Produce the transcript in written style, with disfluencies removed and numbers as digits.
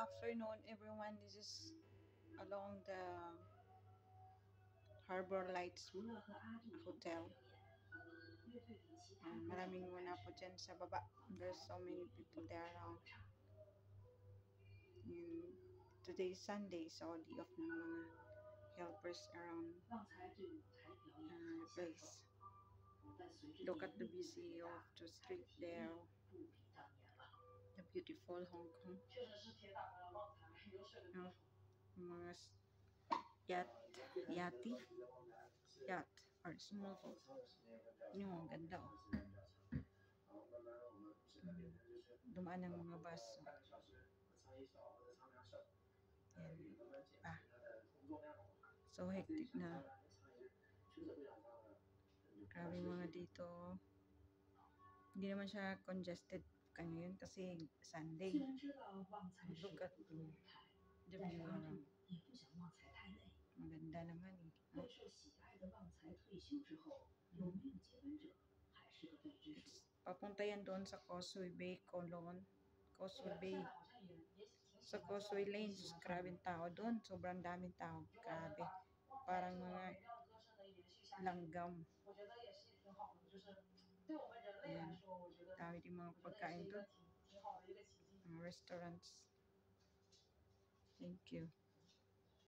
afternoon, everyone. This is along the Harbor Lights Hotel. Maraming muna po dyan sa baba. There's so many people there around. Today is Sunday, so the off ng mga helpers around the place. Look at the busy of the street there. The beautiful Hong Kong. Mga yacht or small boat. Yung ganda oh. Dumaan ng mga bus. So hectic na. Grabe mga dito. Hindi naman siya congested ngayon kasi Sunday. Look at the view around. Maganda naman eh. Papunta yan doon sa Causeway Bay, Causeway Bay. Sa Causeway Lanes, grabing tao doon. Sobrang daming tao. Grabe. Parang mga langgam. Ayan. Dami din mga pagkain doon. Mga restaurants. Thank you.